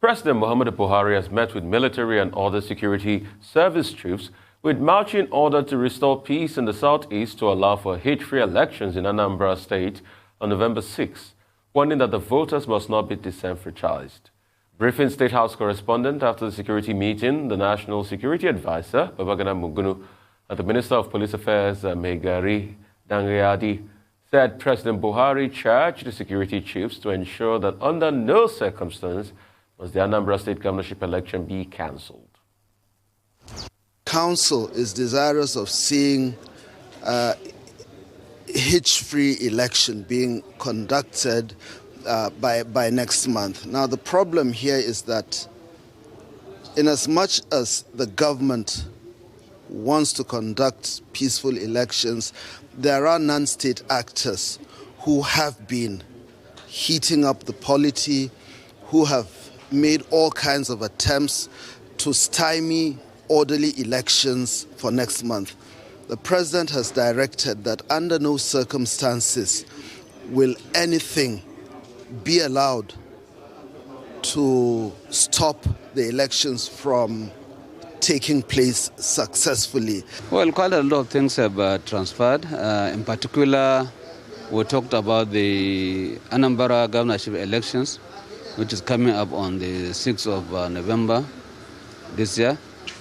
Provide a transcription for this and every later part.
President Muhammadu Buhari has met with military and other security service chiefs with marching order to restore peace in the southeast to allow for hitch-free elections in Anambra State on November 6, warning that the voters must not be disenfranchised. Briefing State House correspondent after the security meeting, the National Security Advisor, Babagana Mugunu, and the Minister of Police Affairs, Megari Dangyadi, said President Buhari charged the security chiefs to ensure that under no circumstance must the Anambra State governorship election be cancelled. Council is desirous of seeing hitch-free election being conducted by next month. Now, the problem here is that in as much as the government wants to conduct peaceful elections, there are non-state actors who have been heating up the polity, who have made all kinds of attempts to stymie orderly elections for next month. The president has directed that under no circumstances will anything be allowed to stop the elections from taking place successfully. Well, quite a lot of things have transferred. In particular, we talked about the Anambra governorship elections, which is coming up on the 6th of November this year.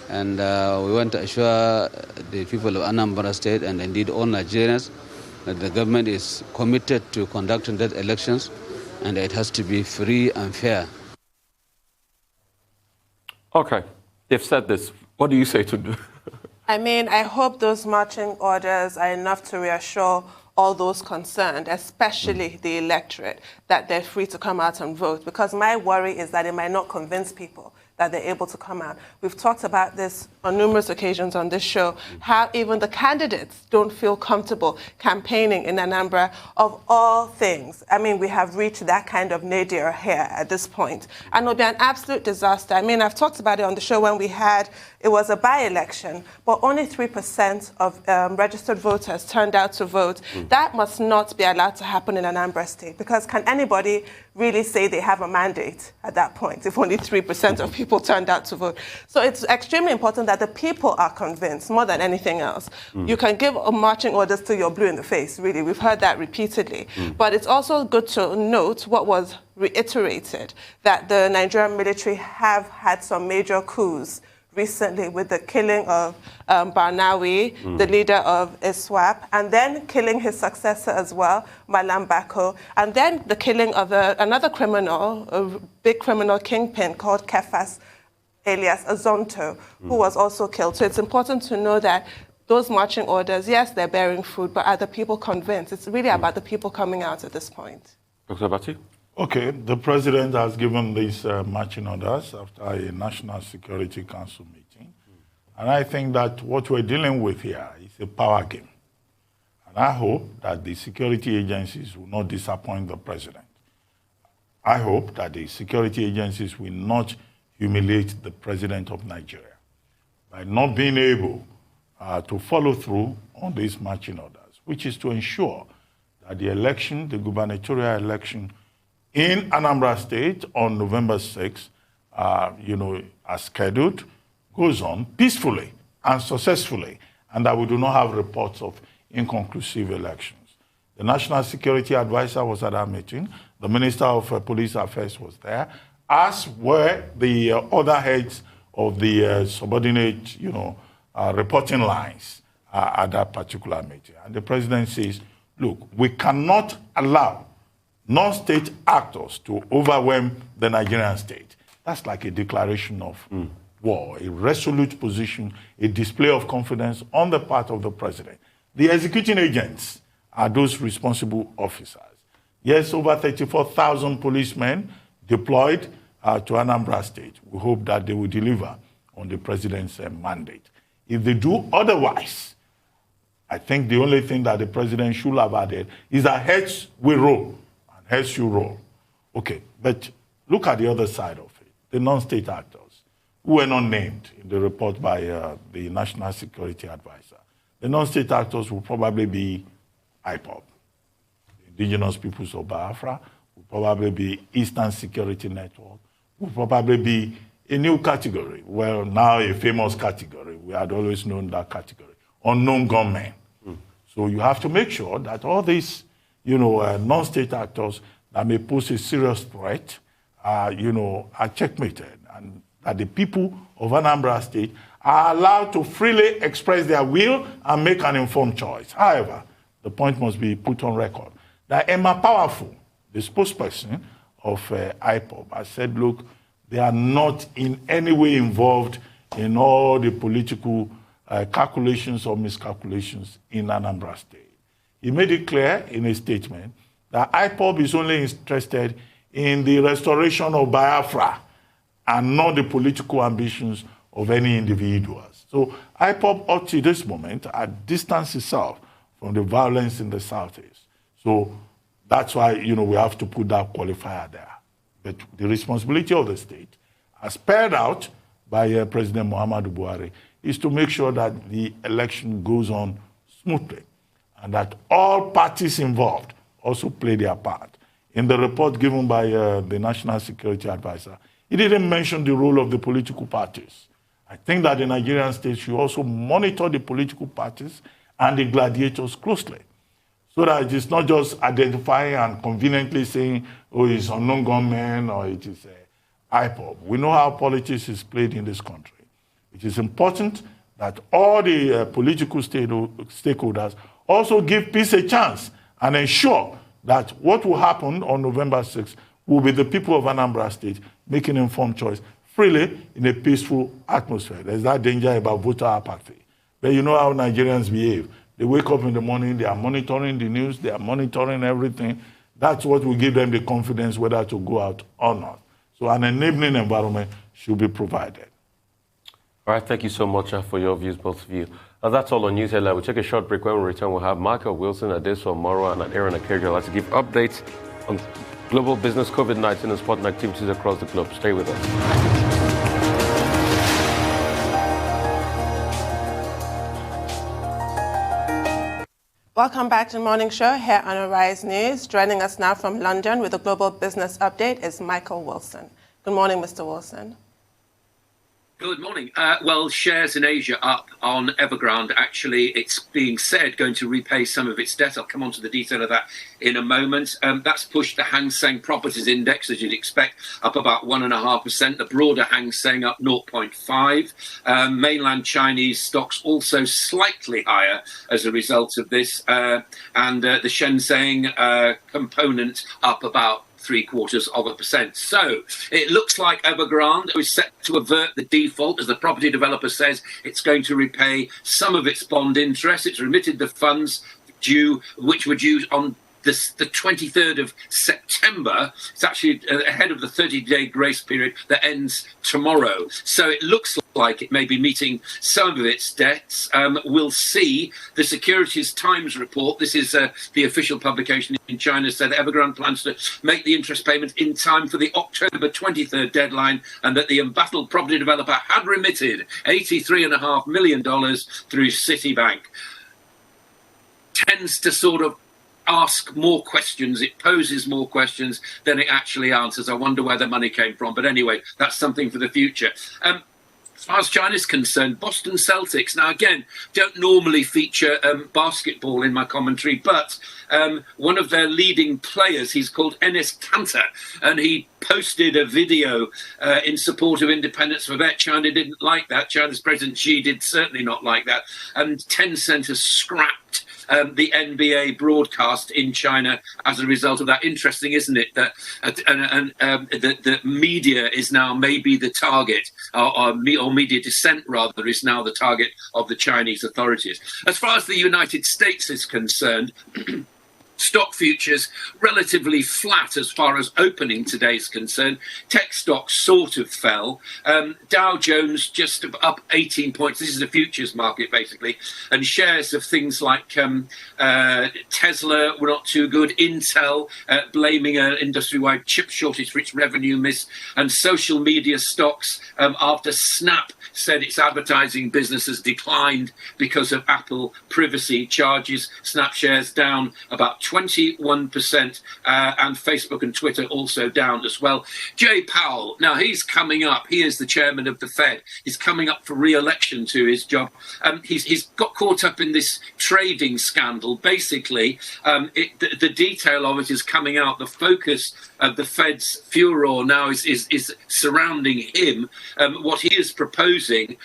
And we want to assure the people of Anambra State and indeed all Nigerians that the government is committed to conducting those elections and it has to be free and fair. Okay, they've said this. What do you say to do? I mean, I hope those marching orders are enough to reassure all those concerned, especially the electorate, that they're free to come out and vote. Because my worry is that it might not convince people that they're able to come out. We've talked about this on numerous occasions on this show, how even the candidates don't feel comfortable campaigning in Anambra of all things. I mean, we have reached that kind of nadir here at this point. And it'll be an absolute disaster. I mean, I've talked about it on the show when it was a by-election, but only 3% of registered voters turned out to vote. That must not be allowed to happen in Anambra State, because can anybody really say they have a mandate at that point if only 3% of people turned out to vote? So it's extremely important that the people are convinced more than anything else. You can give marching orders till you're blue in the face, really. We've heard that repeatedly. But it's also good to note what was reiterated, that the Nigerian military have had some major coups recently with the killing of Barnawi, the leader of ISWAP, and then killing his successor as well, Malam Bako, and then the killing of another criminal, a big criminal kingpin called Kefas alias Azonto, who was also killed. So it's important to know that those marching orders, yes, they're bearing fruit, but are the people convinced? It's really about the people coming out at this point. Dr. Abati? Okay, the president has given these marching orders after a National Security Council meeting. And I think that what we're dealing with here is a power game. And I hope that the security agencies will not disappoint the president. I hope that the security agencies will not humiliate the president of Nigeria by not being able to follow through on these marching orders, which is to ensure that the election, the gubernatorial election, in Anambra State on November 6th, as scheduled, goes on peacefully and successfully, and that we do not have reports of inconclusive elections. The National Security Advisor was at our meeting. The Minister of Police Affairs was there, as were the other heads of the subordinate, reporting lines at that particular meeting. And the President says, look, we cannot allow non-state actors to overwhelm the Nigerian state. That's like a declaration of war, a resolute position, a display of confidence on the part of the president. The executing agents are those responsible officers. Yes, over 34,000 policemen deployed to Anambra State. We hope that they will deliver on the president's mandate. If they do otherwise, I think the only thing that the president should have added is that heads will roll. Heads you roll. Okay, but look at the other side of it. The non-state actors who were not named in the report by the National Security Advisor. The non-state actors will probably be IPOB, the Indigenous Peoples of Biafra, will probably be Eastern Security Network, will probably be a new category. Well, now a famous category. We had always known that category. Unknown gunmen. So you have to make sure that all these, non-state actors that may pose a serious threat, are checkmated, and that the people of Anambra State are allowed to freely express their will and make an informed choice. However, the point must be put on record that Emma Powerful, the spokesperson of IPOB, has said, look, they are not in any way involved in all the political calculations or miscalculations in Anambra State. He made it clear in a statement that IPOB is only interested in the restoration of Biafra and not the political ambitions of any individuals. So IPOB up to this moment has distanced itself from the violence in the Southeast. So that's why, we have to put that qualifier there. But the responsibility of the state, as spelled out by President Muhammadu Buhari, is to make sure that the election goes on smoothly and that all parties involved also play their part. In the report given by the National Security Advisor, he didn't mention the role of the political parties. I think that the Nigerian state should also monitor the political parties and the gladiators closely, so that it's not just identifying and conveniently saying, oh, it's unknown gunmen or it is IPOB. We know how politics is played in this country. It is important that all the political stakeholders also give peace a chance and ensure that what will happen on November 6th will be the people of Anambra State making informed choice freely in a peaceful atmosphere. There's that danger about voter apathy. But you know how Nigerians behave. They wake up in the morning, they are monitoring the news, they are monitoring everything. That's what will give them the confidence whether to go out or not. So an enabling environment should be provided. All right, thank you so much for your views, both of you. That's all on News Headline. We'll take a short break. When we return, we'll have Michael Wilson, Adeso Moro, and Aaron Akejo to give updates on global business, COVID-19, and sporting activities across the globe. Stay with us. Welcome back to the Morning Show here on Arise News. Joining us now from London with a global business update is Michael Wilson. Good morning, Mr. Wilson. Good morning. Well, shares in Asia up on Evergrande. Actually, it's being said going to repay some of its debt. I'll come on to the detail of that in a moment. That's pushed the Hang Seng Properties Index, as you'd expect, up about 1.5%. The broader Hang Seng up 0.5%. Mainland Chinese stocks also slightly higher as a result of this. And the Shenzhen component up about 0.75%. So it looks like Evergrande is set to avert the default. As the property developer says, it's going to repay some of its bond interest. It's remitted the funds which were due on the 23rd of September. It's actually ahead of the 30-day grace period that ends tomorrow. So it looks like it may be meeting some of its debts. We'll see. The Securities Times report, this is the official publication in China, said that Evergrande plans to make the interest payment in time for the October 23rd deadline, and that the embattled property developer had remitted $83.5 million through Citibank. Tends to sort of ask more questions. It poses more questions than it actually answers. I wonder where the money came from. But anyway, that's something for the future. As far as China's concerned, Boston Celtics. Now, again, don't normally feature basketball in my commentary, but one of their leading players, he's called Enes Kanter, and he posted a video in support of independence for that. China didn't like that. China's President Xi did certainly not like that. And Tencent has scrapped the NBA broadcast in China as a result of that. Interesting, isn't it, that the media is now maybe the target, or media dissent rather, is now the target of the Chinese authorities. As far as the United States is concerned, stock futures relatively flat as far as opening today is concerned. Tech stocks sort of fell. Dow Jones just up 18 points. This is the futures market, basically. And shares of things like Tesla were not too good. Intel blaming an industry-wide chip shortage for its revenue miss. And social media stocks, after Snap said its advertising business has declined because of Apple privacy charges. Snap shares down about 21%, and Facebook and Twitter also down as well. Jay Powell, now he's coming up. He is the chairman of the Fed. He's coming up for re-election to his job. He's got caught up in this trading scandal. Basically, the detail of it is coming out. The focus of the Fed's furor now is surrounding him. What he is proposing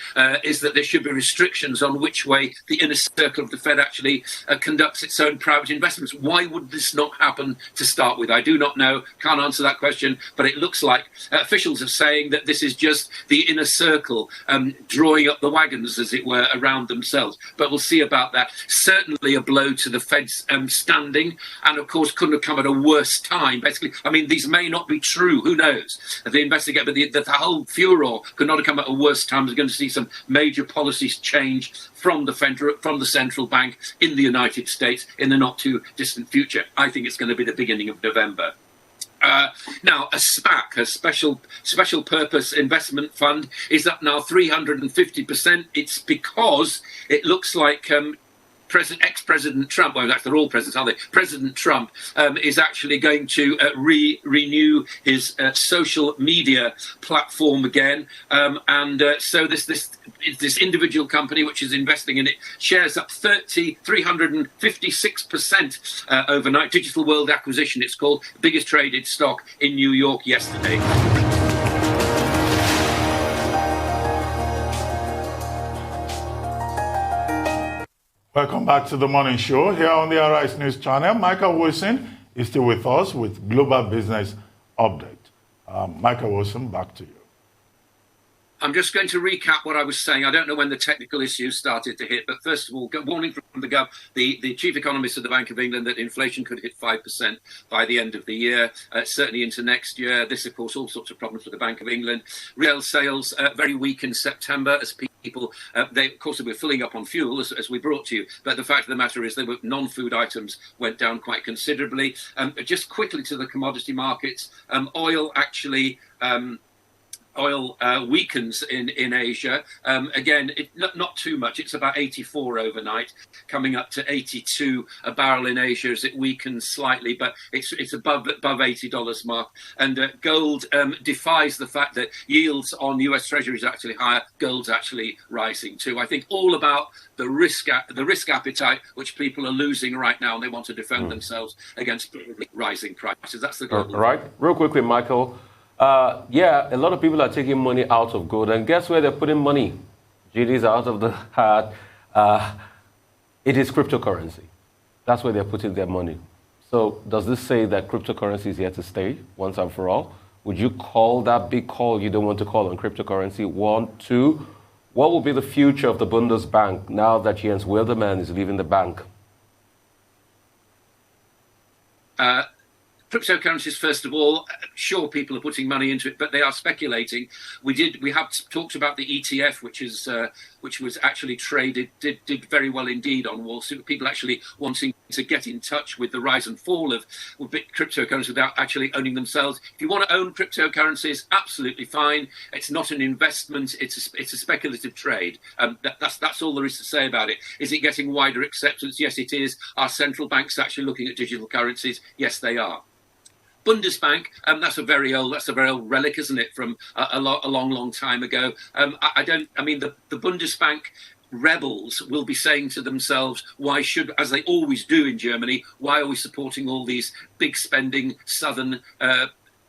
is that there should be restrictions on which way the inner circle of the Fed actually conducts its own private investments. Why would this not happen to start with? I do not know, can't answer that question, but it looks like officials are saying that this is just the inner circle drawing up the wagons, as it were, around themselves. But we'll see about that. Certainly a blow to the Fed's standing, and of course couldn't have come at a worse time. Basically, I mean, these may not be true, who knows? They investigate, but the whole furor could not have come at a worse time. We're going to see some major policies change from the central bank in the United States in the not too distant future. I think it's going to be the beginning of November. Now, a SPAC, a special purpose investment fund, is up now 350%. It's because it looks like ex-President Trump, well, they're all presidents, aren't they? President Trump is actually going to renew his social media platform again. So this individual company, which is investing in it, shares up 356% overnight. Digital World Acquisition, it's called, biggest traded stock in New York yesterday. Welcome back to the morning show here on the Arise News Channel. Michael Wilson is still with us with Global Business Update. Michael Wilson, back to you. I'm just going to recap what I was saying. I don't know when the technical issues started to hit, but first of all, warning from the chief economist of the Bank of England that inflation could hit 5% by the end of the year, certainly into next year. This, of course, all sorts of problems for the Bank of England. Retail sales very weak in September as people, of course, they were filling up on fuel, as we brought to you. But the fact of the matter is non-food items went down quite considerably. Just quickly to the commodity markets, oil actually... Oil weakens in Asia. Again, not too much. It's about 84 overnight, coming up to 82 a barrel in Asia as it weakens slightly, but it's above $80 mark. And gold defies the fact that yields on US Treasuries are actually higher. Gold's actually rising too. I think all about the risk appetite, which people are losing right now, and they want to defend themselves against rising prices. That's the goal. Right. Real quickly, Michael. Yeah, a lot of people are taking money out of gold, and guess where they're putting money? GDs out of the hat. It is cryptocurrency. That's where they're putting their money. So does this say that cryptocurrency is here to stay once and for all? Would you call that big call you don't want to call on cryptocurrency? 1, 2, what will be the future of the Bundesbank now that Jens Wildermann is leaving the bank? Cryptocurrencies, first of all, sure, people are putting money into it, but they are speculating. We have talked about the ETF, which was actually traded, did very well indeed on Wall Street. People actually wanting to get in touch with the rise and fall of cryptocurrencies without actually owning themselves. If you want to own cryptocurrencies, absolutely fine. It's not an investment; it's a speculative trade. That's all there is to say about it. Is it getting wider acceptance? Yes, it is. Are central banks actually looking at digital currencies? Yes, they are. Bundesbank, that's a very old relic, isn't it, from a long time ago. The Bundesbank rebels will be saying to themselves, why should, as they always do in Germany, why are we supporting all these big spending southern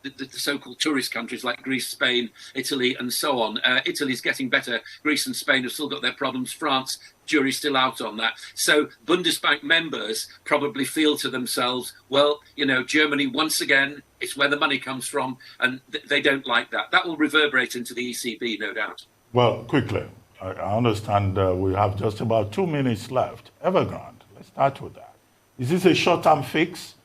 the so-called tourist countries like Greece, Spain, Italy, and so on. Italy's getting better. Greece and Spain have still got their problems. France, jury's still out on that. So Bundesbank members probably feel to themselves, well, Germany, once again, it's where the money comes from, and they don't like that. That will reverberate into the ECB, no doubt. Well, quickly, I understand we have just about 2 minutes left. Evergrande, let's start with that. Is this a short-term fix?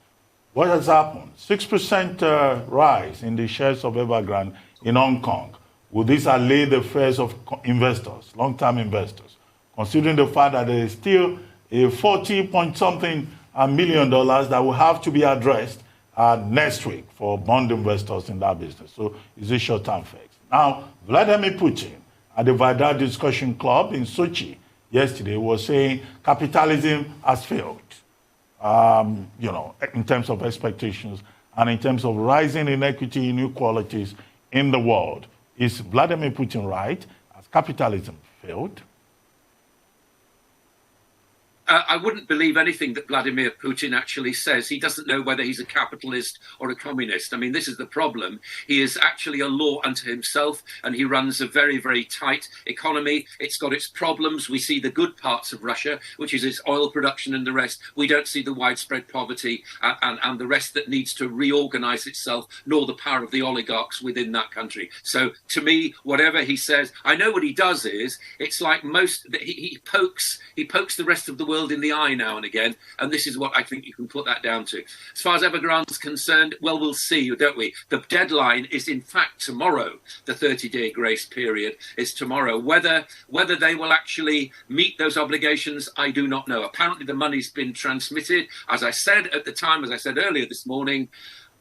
What has happened? 6% rise in the shares of Evergrande in Hong Kong. Will this allay the fears of investors, long-term investors, considering the fact that there is still a 40-point-something million dollars that will have to be addressed next week for bond investors in that business? So is it short-term fix? Now, Vladimir Putin at the Vidal Discussion Club in Sochi yesterday was saying capitalism has failed. in terms of expectations and in terms of rising inequity, inequalities in the world. Is Vladimir Putin right? Has capitalism failed? I wouldn't believe anything that Vladimir Putin actually says. He doesn't know whether he's a capitalist or a communist. I mean, this is the problem. He is actually a law unto himself, and he runs a very, very tight economy. It's got its problems. We see the good parts of Russia, which is its oil production and the rest. We don't see the widespread poverty and the rest that needs to reorganize itself, nor the power of the oligarchs within that country. So to me, whatever he says, I know what he does is, it's like he pokes the rest of the world in the eye now and again, and this is what I think you can put that down to. As far as Evergrande's concerned, well, we'll see, don't we? The deadline is in fact tomorrow. The 30-day grace period is tomorrow. Whether they will actually meet those obligations, I do not know. Apparently the money's been transmitted. As I said at the time, as I said earlier this morning,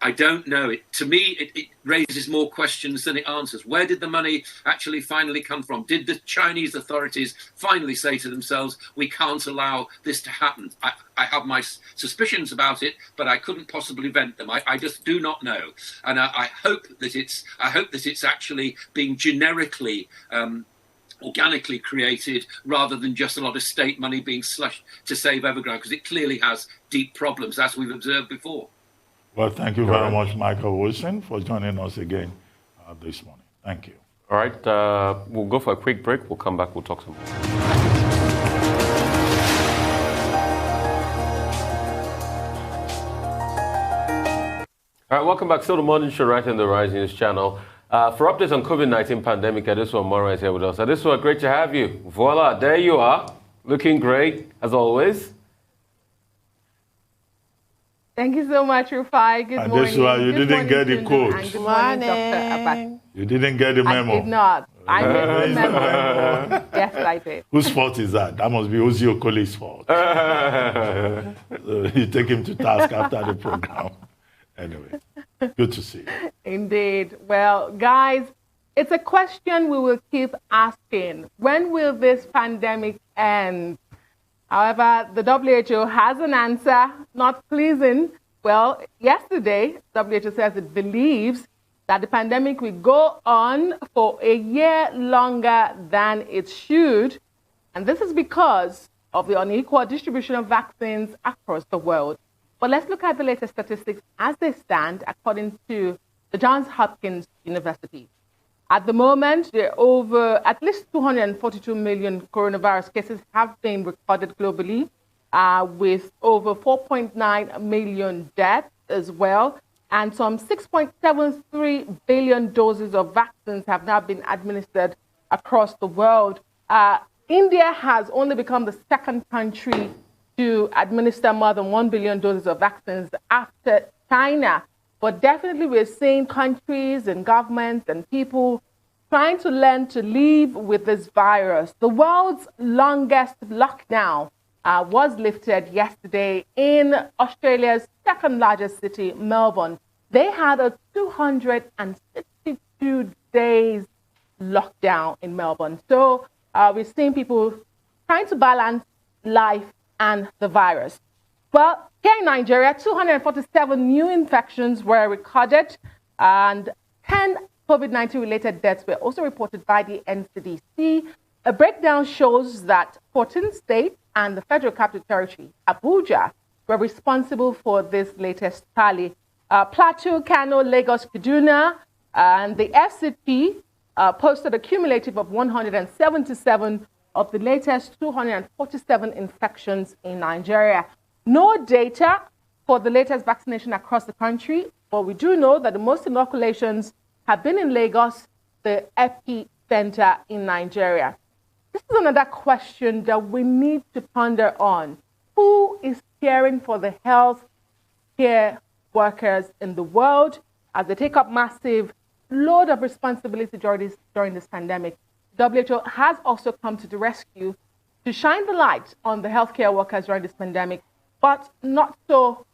I don't know. To me, it raises more questions than it answers. Where did the money actually finally come from? Did the Chinese authorities finally say to themselves, we can't allow this to happen? I have my suspicions about it, but I couldn't possibly vent them. I just do not know. And I hope that it's actually being generically organically created rather than just a lot of state money being slushed to save Evergrande, because it clearly has deep problems, as we've observed before. Well, thank you very much, Michael Wilson, for joining us again this morning. Thank you. All right, we'll go for a quick break. We'll come back. We'll talk some more. All right, welcome back. Still the morning show right in the Rise News channel. For updates on COVID-19 pandemic, Adesuwa Mora is here with us. Adesuwa, great to have you. Voila, there you are, looking great as always. Thank you so much, Rufai. Good morning. Adesuwa, you didn't get the quote. Good morning, Dr. Abbas. You didn't get the memo. I did not. I made the memo. Yes, I did. Whose fault is that? That must be Uzi Okoli's fault. So you take him to task after the program. Anyway, good to see you. Indeed. Well, guys, it's a question we will keep asking. When will this pandemic end? However, the WHO has an answer, not pleasing. Well, yesterday, WHO says it believes that the pandemic will go on for a year longer than it should. And this is because of the unequal distribution of vaccines across the world. But let's look at the latest statistics as they stand according to the Johns Hopkins University. At the moment, there are over at least 242 million coronavirus cases have been recorded globally, with over 4.9 million deaths as well. And some 6.73 billion doses of vaccines have now been administered across the world. India has only become the second country to administer more than 1 billion doses of vaccines after China. But definitely we're seeing countries and governments and people trying to learn to live with this virus. The world's longest lockdown was lifted yesterday in Australia's second largest city, Melbourne. They had a 262 days lockdown in Melbourne. So we're seeing people trying to balance life and the virus. Well, here in Nigeria, 247 new infections were recorded and 10 COVID-19 related deaths were also reported by the NCDC. A breakdown shows that 14 states and the Federal Capital Territory, Abuja, were responsible for this latest tally. Plateau, Kano, Lagos, Kaduna, and the FCP posted a cumulative of 177 of the latest 247 infections in Nigeria. No data for the latest vaccination across the country, but we do know that the most inoculations have been in Lagos, the epicenter in Nigeria. This is another question that we need to ponder on. Who is caring for the health care workers in the world as they take up massive load of responsibility during this pandemic? WHO has also come to the rescue to shine the light on the healthcare workers during this pandemic, but not so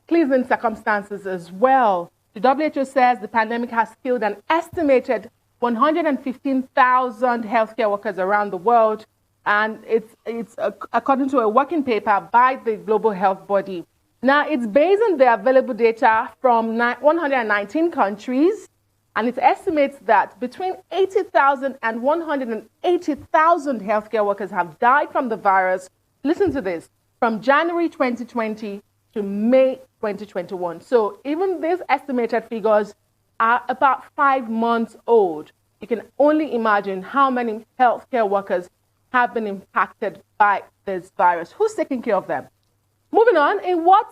pleasing circumstances as well. The WHO says the pandemic has killed an estimated 115,000 healthcare workers around the world, and it's according to a working paper by the global health body. Now, it's based on the available data from 119 countries, and it estimates that between 80,000 and 180,000 healthcare workers have died from the virus. Listen to this, from January 2020 to May 2021. So even these estimated figures are about 5 months old. You can only imagine how many healthcare workers have been impacted by this virus. Who's taking care of them? Moving on, in what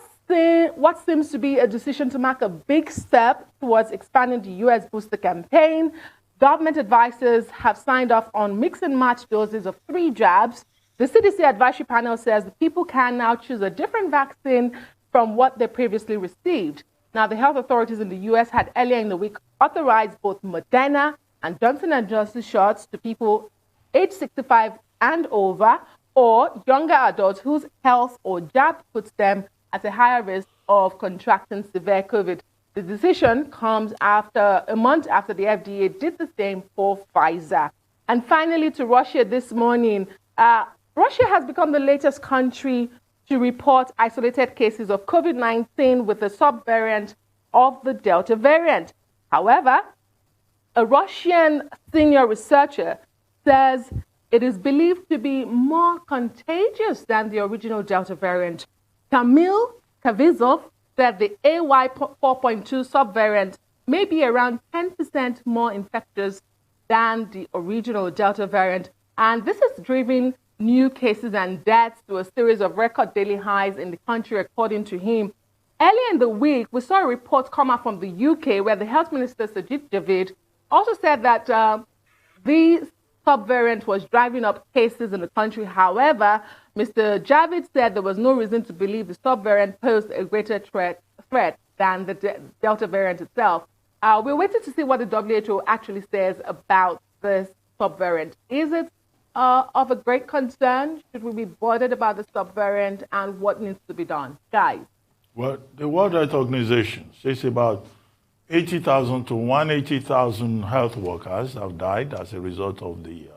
seems to be a decision to mark a big step towards expanding the U.S. booster campaign, government advisors have signed off on mix and match doses of 3 jabs. The CDC advisory panel says that people can now choose a different vaccine from what they previously received. Now, the health authorities in the U.S. had earlier in the week authorized both Moderna and Johnson & Johnson shots to people age 65 and over, or younger adults whose health or jab puts them at a higher risk of contracting severe COVID. The decision comes after a month after the FDA did the same for Pfizer. And finally, to Russia this morning, Russia has become the latest country to report isolated cases of COVID-19 with the subvariant of the Delta variant. However, a Russian senior researcher says it is believed to be more contagious than the original Delta variant. Kamil Kavizov said the AY4.2 subvariant may be around 10% more infectious than the original Delta variant. And this has driven new cases and deaths to a series of record daily highs in the country, according to him. Earlier in the week, we saw a report come out from the UK where the Health Minister, Sajid Javid, also said that the subvariant was driving up cases in the country. However, Mr. Javid said there was no reason to believe the subvariant posed a greater threat than the Delta variant itself. We're waiting to see what the WHO actually says about this subvariant. Is it of a great concern? Should we be bothered about the subvariant, and what needs to be done? Guys. Well, the World Health Organization says about 80,000 to 180,000 health workers have died as a result of the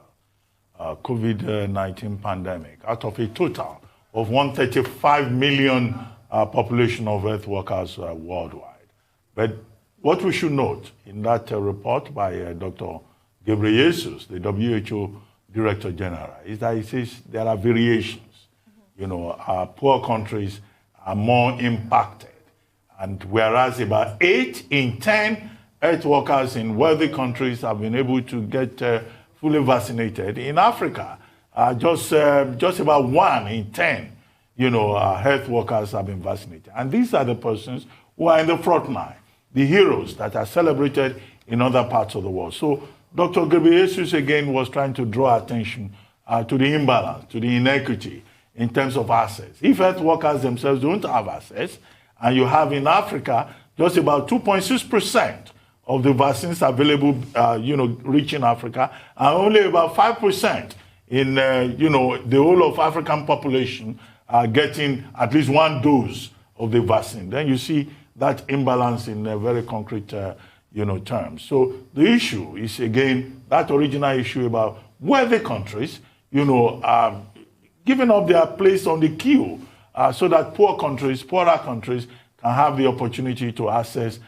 COVID-19 pandemic, out of a total of 135 million population of health workers worldwide. But what we should note in that report by Dr. Ghebreyesus, the WHO Director General, is that he says there are variations. You know, poor countries are more impacted. And whereas about 8 in 10 health workers in wealthy countries have been able to get fully vaccinated, in Africa, just about 1 in 10, health workers have been vaccinated. And these are the persons who are in the front line, the heroes that are celebrated in other parts of the world. So Dr. Ghebreyesus again was trying to draw attention to the imbalance, to the inequity in terms of access. If health workers themselves don't have access, and you have in Africa just about 2.6% of the vaccines available, reaching Africa, and only about 5% in, the whole of African population getting at least 1 dose of the vaccine. Then you see that imbalance in very concrete, terms. So the issue is, again, that original issue about wealthy countries, giving up their place on the queue so that poorer countries can have the opportunity to access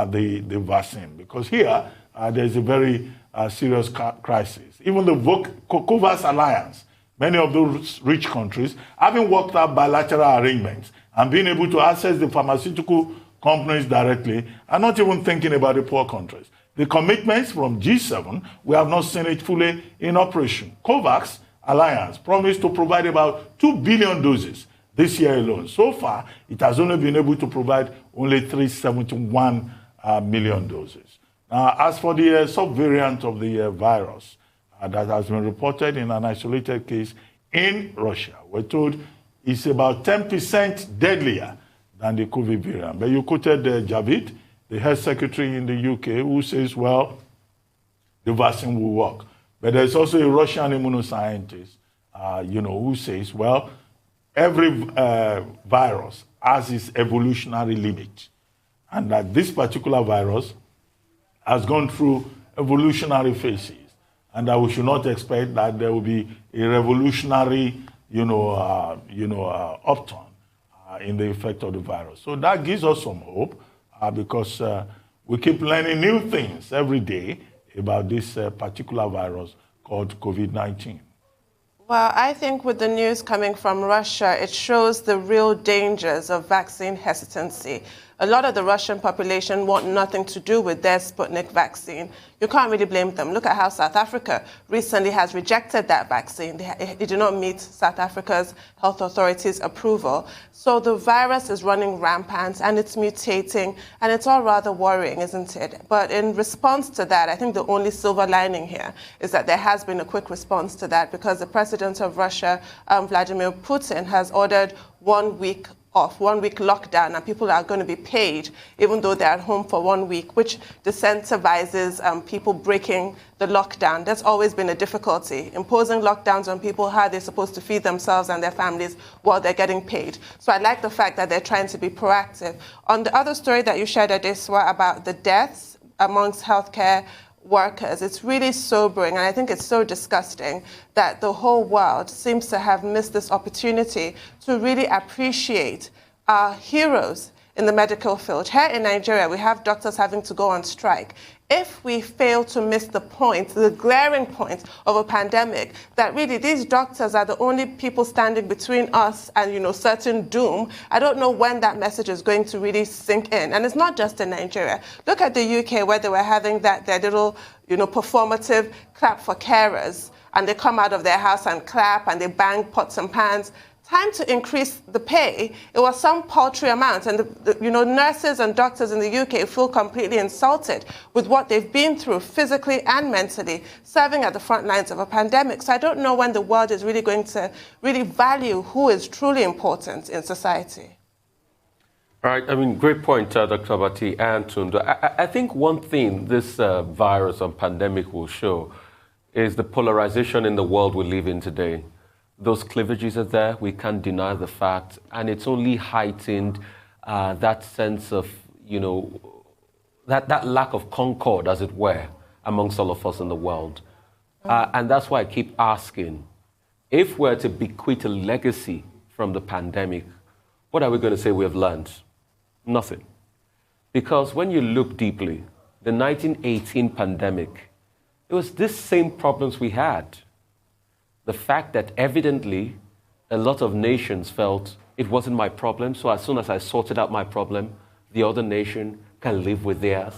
the vaccine. Because here, there's a very serious crisis. Even the COVAX alliance, many of those rich countries, having worked out bilateral arrangements and being able to access the pharmaceutical companies directly, are not even thinking about the poor countries. The commitments from G7, we have not seen it fully in operation. COVAX alliance promised to provide about 2 billion doses this year alone. So far, it has only been able to provide only 371 million doses. Now, as for the subvariant of the virus that has been reported in an isolated case in Russia, we're told it's about 10% deadlier than the COVID variant. But you quoted Javid, the health secretary in the UK, who says, well, the vaccine will work. But there's also a Russian immunoscientist, who says, well, every virus has its evolutionary limit, and that this particular virus has gone through evolutionary phases. and that we should not expect that there will be a revolutionary, upturn in the effect of the virus. So that gives us some hope because we keep learning new things every day about this particular virus called COVID-19. Well, I think with the news coming from Russia, it shows the real dangers of vaccine hesitancy. A lot of the Russian population want nothing to do with their Sputnik vaccine. You can't really blame them. Look at how South Africa recently has rejected that vaccine. It did not meet South Africa's health authorities' approval. So the virus is running rampant and it's mutating, and it's all rather worrying, isn't it? But in response to that, I think the only silver lining here is that there has been a quick response to that because the president of Russia, Vladimir Putin, has ordered 1 week off, 1 week lockdown, and people are going to be paid even though they're at home for 1 week, which disincentivizes people breaking the lockdown. That's always been a difficulty, imposing lockdowns on people. How are they supposed to feed themselves and their families while they're getting paid? So I like the fact that they're trying to be proactive. On the other story that you shared, Adeswa, about the deaths amongst healthcare workers, it's really sobering, and I think it's so disgusting that the whole world seems to have missed this opportunity to really appreciate our heroes in the medical field. Here in Nigeria, we have doctors having to go on strike. If we fail to miss the point, the glaring point of a pandemic, that really these doctors are the only people standing between us and, certain doom, I don't know when that message is going to really sink in. And it's not just in Nigeria. Look at the UK, where they were having their little, performative clap for carers, and they come out of their house and clap and they bang pots and pans. Time to increase the pay, it was some paltry amount, and nurses and doctors in the UK feel completely insulted with what they've been through physically and mentally, serving at the front lines of a pandemic. So I don't know when the world is really going to really value who is truly important in society. All right, great point, Dr. Abati and Tunde. I think one thing this virus and pandemic will show is the polarization in the world we live in today. Those cleavages are there, we can't deny the fact, and it's only heightened that sense of, that lack of concord, as it were, amongst all of us in the world. And that's why I keep asking, if we're to bequeath a legacy from the pandemic, what are we going to say we have learned? Nothing. Because when you look deeply, the 1918 pandemic, it was these same problems we had. The fact that evidently a lot of nations felt it wasn't my problem, so as soon as I sorted out my problem, the other nation can live with theirs.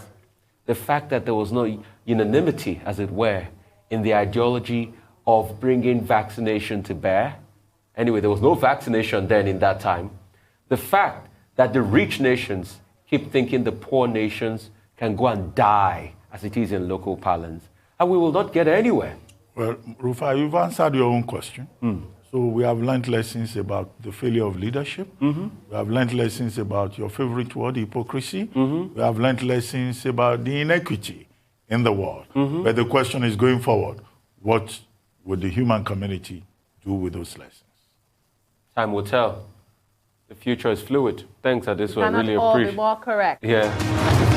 The fact that there was no unanimity, as it were, in the ideology of bringing vaccination to bear. Anyway, there was no vaccination then in that time. The fact that the rich nations keep thinking the poor nations can go and die, as it is in local parlance, and we will not get anywhere. Well, Rufai, you've answered your own question. So we have learned lessons about the failure of leadership. We have learned lessons about your favorite word, hypocrisy. We have learned lessons about the inequity in the world. But the question is, going forward, what would the human community do with those lessons? Time will tell. The future is fluid. Thanks, Adeswa. I really cannot all be appreciate. more correct. Yeah.